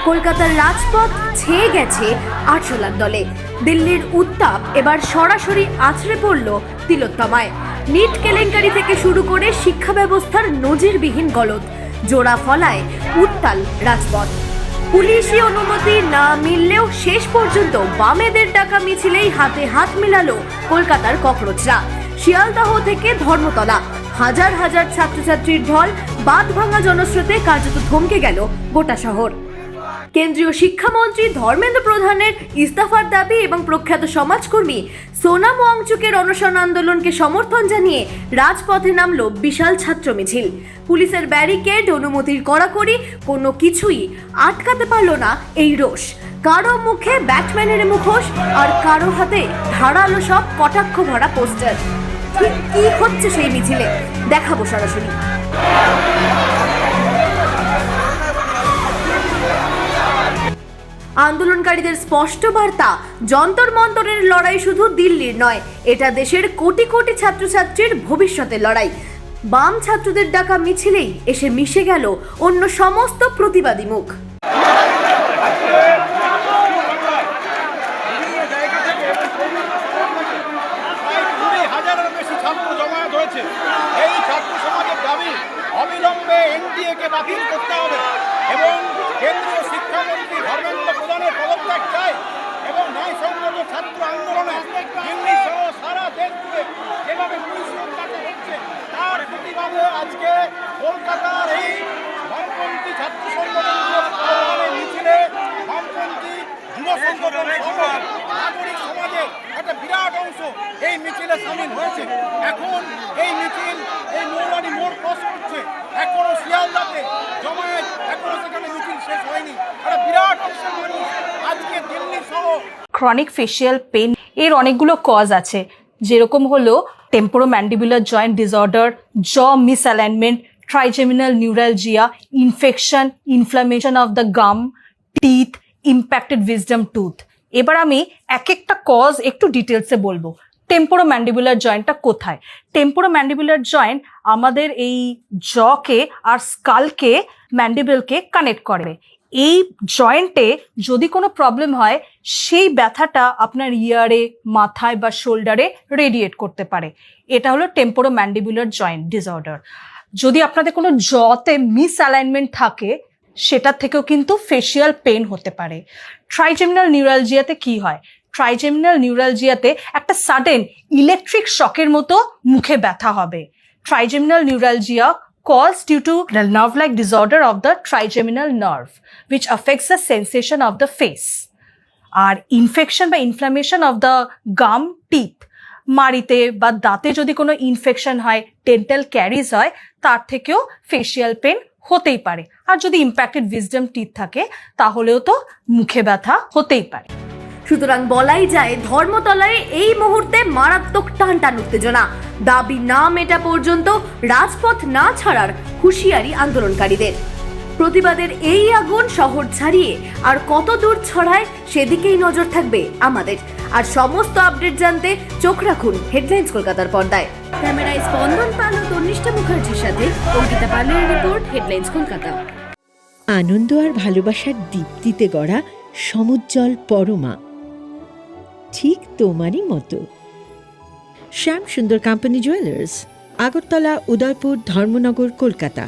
কলকাতার রাজপথ ছেয়ে গেছে আরশোলার দলে। দিল্লির উত্তাপ এবার সরাসরি আছড়ে পড়ল তিলোত্তমায়। নিট কেলেঙ্কারি থেকে শুরু করে শিক্ষা ব্যবস্থার নজিরবিহীন গলদ, জোড়া ফলায় উত্তাল রাজপথ। পুলিশি অনুমতি না মিললেও শেষ পর্যন্ত বামেদের ডাকা মিছিলেই হাতে হাত মিলালো কলকাতার ককরোচরা। শিয়ালদহ থেকে ধর্মতলা হাজার হাজার ছাত্রছাত্রীর ঢল, বাঁধ ভাঙা জনস্রোতে কার্যত থমকে গেল গোটা শহর। কেন্দ্রীয় শিক্ষামন্ত্রী ধর্মেন্দ্র প্রধানের ইস্তফার দাবি এবং প্রখ্যাত সমাজকর্মী সোনাম ওয়াংচুকের অনশন আন্দোলনকে সমর্থন জানিয়ে রাজপথে নামল বিশাল ছাত্র মিছিল। পুলিশের ব্যারিকেড, অনুমতির কড়াকড়ি, কোনো কিছুই আটকাতে পারল না এই রোষ। কারো মুখে ব্যাটম্যানের মুখোশ, আর কারো হাতে ধারালো সব কটাক্ষ ভরা পোস্টার। ঠিক কি হচ্ছে সেই মিছিলে দেখাবো সরাসরি। আন্দোলনকারীদের স্পষ্ট বার্তা, যন্তর মন্তরের লড়াই শুধু দিল্লির নয়, এটা দেশের কোটি কোটি ছাত্রছাত্রীর ভবিষ্যতের লড়াই। বাম ছাত্রদের ডাকা মিছিলেই এসে মিশে গেল অন্য সমস্ত প্রতিবাদী মুখ। এই ছাত্র সমাজের দাবি অবিলম্বে এনডিএকে বাতিল করতে হবে এবং কেন্দ্রীয় শিক্ষামন্ত্রী ধর্মেন্দ্র প্রধানের পদত্যাগ চাই এবং ন্যায়সঙ্গত ছাত্র আন্দোলনে দিল্লি সহ সারা দেশ জুড়ে যেভাবে পুলিশি অত্যাচার হচ্ছে তার প্রতিবাদে আজকে কলকাতার এই বামপন্থী ছাত্র সংগঠনের মিছিলে বামপন্থী যুব সংগঠন নাগরিক সমাজের একটা বিরাট অংশ এই মিছিলে সামিল হয়েছে। এখন এই মিছিল এই মৌলানি মোড় ক্রস করছে, এখনো শিয়ালদাতে জমায়েত, এখনো সেখানে মিছিল শেষ হয়নি। একটা বিরাট অংশের মানুষ আজকে দিল্লি সহ। ক্রনিক ফেশিয়াল পেন এর অনেকগুলো কজ আছে, যেরকম হলো temporomandibular joint disorder, jaw misalignment, trigeminal neuralgia, infection, inflammation of the gum, teeth, impacted wisdom tooth. এবার আমি এক একটা কজ একটু ডিটেলসে বলবো। টেম্পোরোম্যান্ডিবুলার জয়েন্টটা কোথায়? টেম্পোরোম্যান্ডিবুলার জয়েন্ট আমাদের এই জকে আর স্কালকে, ম্যান্ডিবলকে কানেক্ট করে। এই জয়েন্টে যদি কোনো প্রবলেম হয়, সেই ব্যথাটা আপনার ইয়ারে, মাথায় বা শোল্ডারে রেডিয়েট করতে পারে। এটা হলো টেম্পোরোম্যান্ডিবুলার জয়েন্ট ডিসঅর্ডার। যদি আপনাদের কোনো জতে মিসঅ্যালাইনমেন্ট থাকে, সেটা থেকেও কিন্তু ফেশিয়াল পেন হতে পারে। ট্রাইজেমিনাল নিউরালজিয়াতে কি হয়? ট্রাইজেমিনাল নিউরালজিয়াতে একটা সাডেন ইলেকট্রিক শকের মতো মুখে ব্যথা হবে। Trigeminal neuralgia caused due to the nerve-like disorder of the trigeminal nerve, which affects the sensation of the face. আর ইনফেকশন বা inflammation of the gum, teeth, মাড়িতে বা দাঁতে যদি কোনো ইনফেকশন হয়, ডেন্টাল ক্যারিজ হয়, তার থেকেও ফেশিয়াল পেন হতেই পারে। আর যদি ইম্প্যাক্টেড উইজডম টিথ থাকে, তাহলেও তো মুখে ব্যথা হতেই পারে। সুতরাং বলাই যায়, ধর্মতলায় এই মুহূর্তে মারাত্মক টানটান উত্তেজনা। দাবি না মেটা পর্যন্ত রাজপথ না ছাড়ার হুঁশিয়ারি আন্দোলনকারীদের। প্রতিবাদের এই আগুন শহর ছাড়িয়ে আর কত দূর ছড়ায়, সেদিকেই নজর থাকবে আমাদের। আর সমস্ত আপডেট জানতে চোখ রাখুন হেডলাইন্স কলকাতার পর্দায়। ক্যামেরায় স্পন্দন পাল ও তন্নিষ্ঠা মুখার্জির সাথে অঙ্কিতা পালের রিপোর্ট, হেডলাইন্স কলকাতা। আনন্দ আর ভালোবাসার দীপ্তিতে গড়া সমুজ্জ্বল পরমা, ঠিক তোমারই মতো। শ্যাম সুন্দর কোম্পানি জুয়েলার্স, আগরতলা, উদয়পুর, ধর্মনগর, কলকাতা।